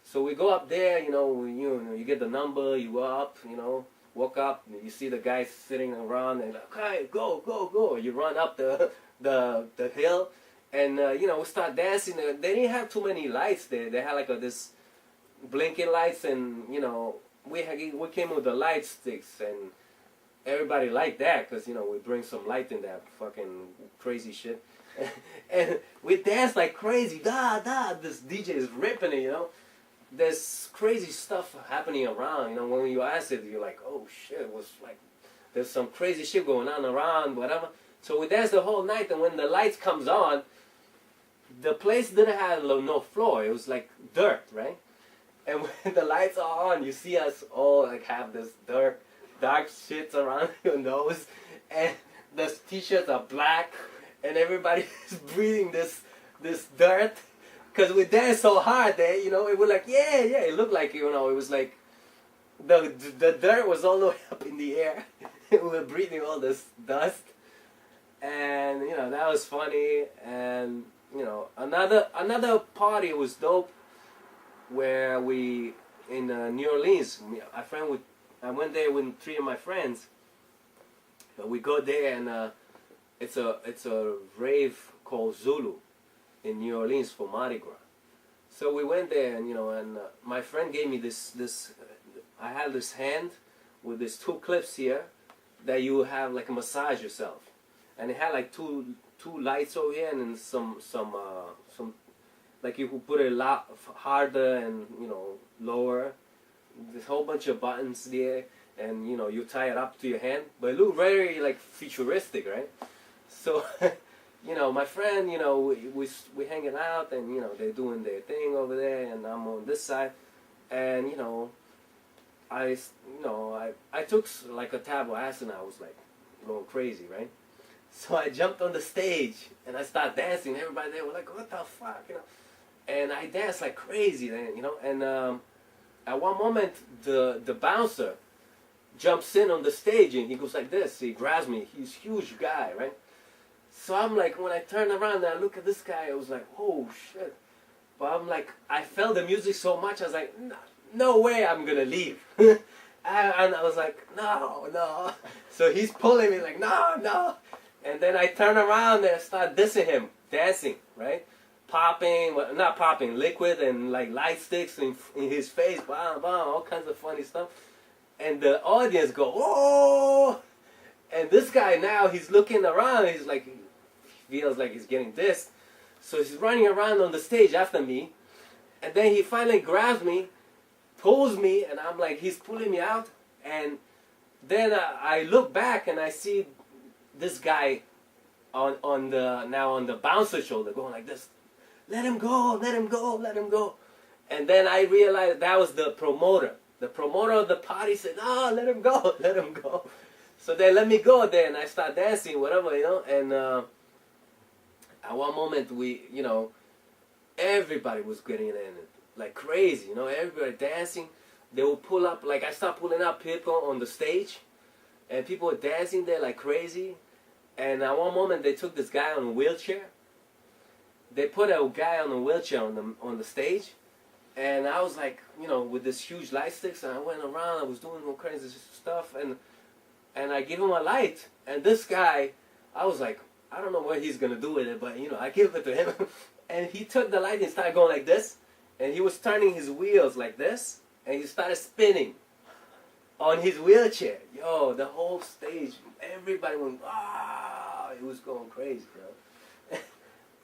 So we go up there, you get the number, you go up, walk up, you see the guys sitting around, and like, okay, go, go, go. You run up the hill, and we start dancing. They didn't have too many lights there. They had like this blinking lights, and we came with the light sticks, and everybody liked that because we bring some light in that fucking crazy shit. And we danced like crazy. Da da. This DJ is ripping it. There's crazy stuff happening around. When you ask it, you're like, oh shit. It was like there's some crazy shit going on around, whatever. So we danced the whole night, and when the lights comes on, the place didn't have no floor. It was like dirt, right? And when the lights are on, you see us all like have this dark shit around your nose, and the t-shirts are black, and everybody is breathing this dirt, because we danced so hard that it was like yeah. It looked like it was like the dirt was all the way up in the air. We were breathing all this dust, and that was funny. And another party was dope, where we in New Orleans. I went there with 3 of my friends. But we go there, and it's a rave called Zulu in New Orleans for Mardi Gras. So we went there, and my friend gave me this. I had this hand with these 2 clips here that you have like a massage yourself, and it had like two lights over here, and then some like you could put it a lot harder and lower. There's a whole bunch of buttons there, and you tie it up to your hand, but it looked very like futuristic, right? So my friend, we hanging out, and they're doing their thing over there, and I'm on this side, and I took like a tab of acid, and I was like going crazy, right? So I jumped on the stage, and I started dancing. Everybody there was like, what the fuck, and I danced like crazy then, and at one moment the bouncer jumps in on the stage, and he goes like this. He grabs me. He's a huge guy, right? So I'm like, when I turn around and I look at this guy, I was like, oh shit. But I'm like, I felt the music so much, I was like, no way I'm gonna leave. And I was like, no. So he's pulling me like, no. And then I turn around and I start dissing him, dancing, right? Not popping, liquid and like light sticks in his face, bam, all kinds of funny stuff. And the audience go, oh! And this guy now, he's looking around, he's like, he feels like he's getting dissed. So he's running around on the stage after me. And then he finally grabs me, pulls me, and I'm like, he's pulling me out. And then I look back and I see this guy on the bouncer's shoulder going like this. Let him go, let him go, let him go. And then I realized that was the promoter. The promoter of the party said, no, let him go, let him go. So they let me go there, and I start dancing, whatever, and at one moment everybody was getting in it like crazy, everybody dancing. They would pull up, like I start pulling up people on the stage, and people were dancing there like crazy. And at one moment they took this guy on a wheelchair. They put a guy on a wheelchair on the stage, and I was like, with this huge light sticks, and I went around, I was doing all kinds of stuff, and I give him a light, and this guy, I was like, I don't know what he's gonna do with it, but I give it to him, and he took the light and started going like this, and he was turning his wheels like this, and he started spinning on his wheelchair. Yo, the whole stage, everybody went, ah, it was going crazy, bro.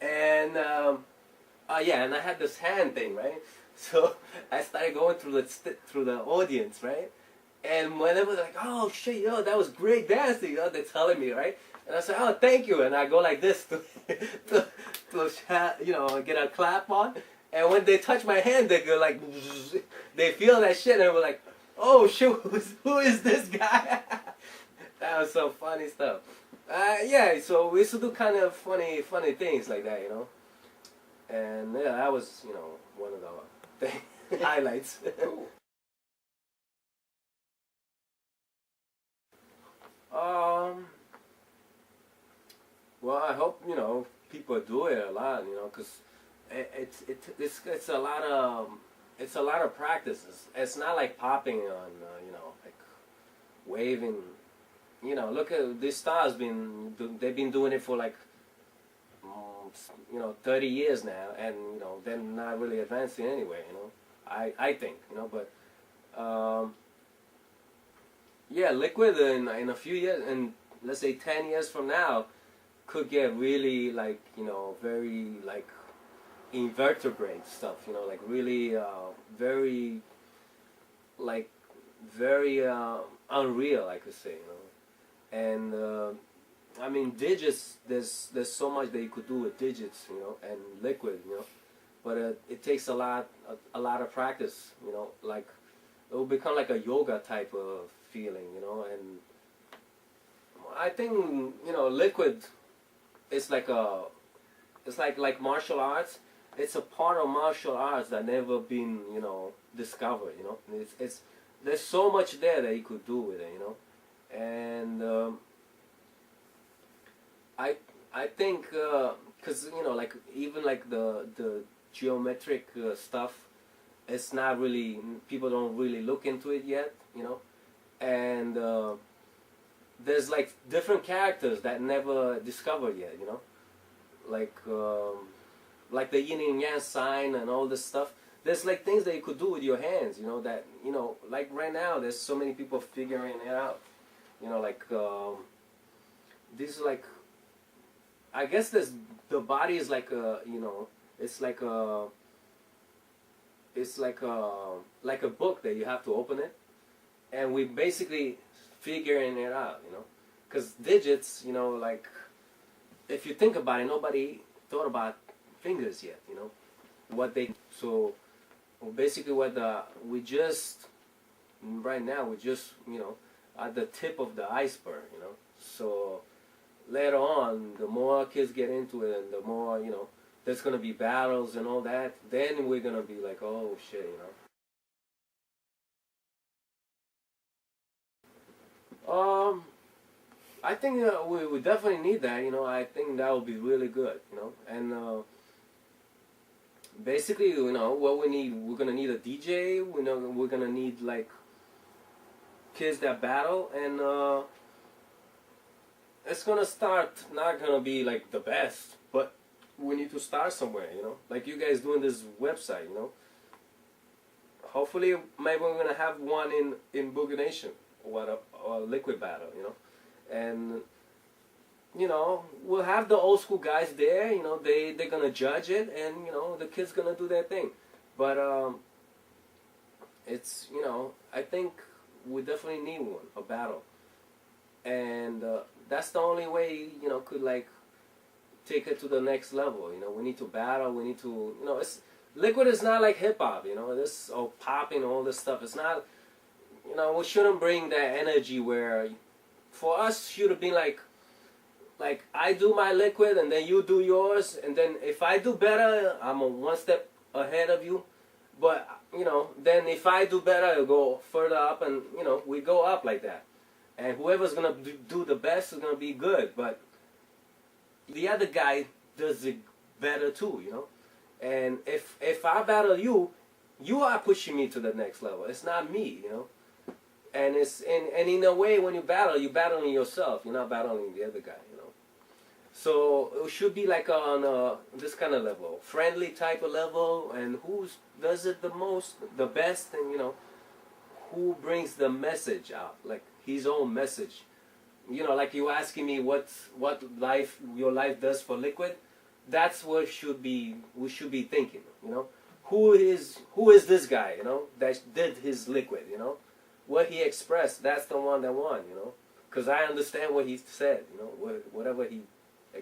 And and I had this hand thing, right? So I started going through the audience, right? And whenever they're like, oh shit, that was great dancing, they're telling me, right? And I said, oh, thank you, and I go like this to get a clap on. And when they touch my hand, they go like, they feel that shit, and we're like, oh shoot, who is this guy? That was some funny stuff. So we used to do kind of funny things like that, And yeah, that was, one of the highlights. Cool. Well, I hope, people do it a lot, because it's a lot of it's a lot of practices. It's not like popping on, like waving. Look at these stars. They've been doing it for like 30 years now, and they're not really advancing anyway. I think, but yeah, liquid in a few years, and let's say 10 years from now, could get really like very like invertebrate stuff. Like really very like very unreal, I could say. And I mean, digits. There's so much that you could do with digits, and liquid, but it takes a lot of practice, like it will become like a yoga type of feeling, and I think liquid is like it's like martial arts. It's a part of martial arts that never been discovered, it's there's so much there that you could do with it, and I think because like even like the geometric stuff, it's not really, people don't really look into it yet, and there's like different characters that never discovered yet, like the yin and yang sign and all this stuff. There's like things that you could do with your hands, that like right now there's so many people figuring it out, like this is like, I guess the body is like a, it's like a book that you have to open it, and we basically figuring it out, because digits, like if you think about it, nobody thought about fingers yet, what they, so basically what we just right now we just at the tip of the iceberg, so later on, the more kids get into it, and the more, there's going to be battles and all that, then we're going to be like, oh shit, I think we definitely need that, I think that would be really good, and basically, what we need, we're going to need a DJ, we're going to need like kids that battle, and it's gonna start not gonna be like the best, but we need to start somewhere, like you guys doing this website, hopefully maybe we're gonna have one in Boogie Nation, or liquid battle, and we'll have the old school guys there, they're gonna judge it, and the kids gonna do their thing, but it's I think we definitely need one, a battle, and that's the only way could like take it to the next level. We need to battle. We need to it's liquid is not like hip hop. This popping, all this stuff. It's not. We shouldn't bring that energy where for us should have been like I do my liquid and then you do yours, and then if I do better, I'm one step ahead of you. But then if I do better, I'll go further up, and we go up like that. And whoever's gonna do the best is gonna be good, but the other guy does it better too, And if I battle you, you are pushing me to the next level. It's not me, And and in a way, when you battle, you're battling yourself. You're not battling the other guy, So it should be like on this kind of level, friendly type of level, and who does it the most, the best, and who brings the message out, like his own message. Like you asking me what your life does for liquid. That's what we should be thinking. Who is this guy? That did his liquid. What he expressed. That's the one that won. Because I understand what he said. Whatever he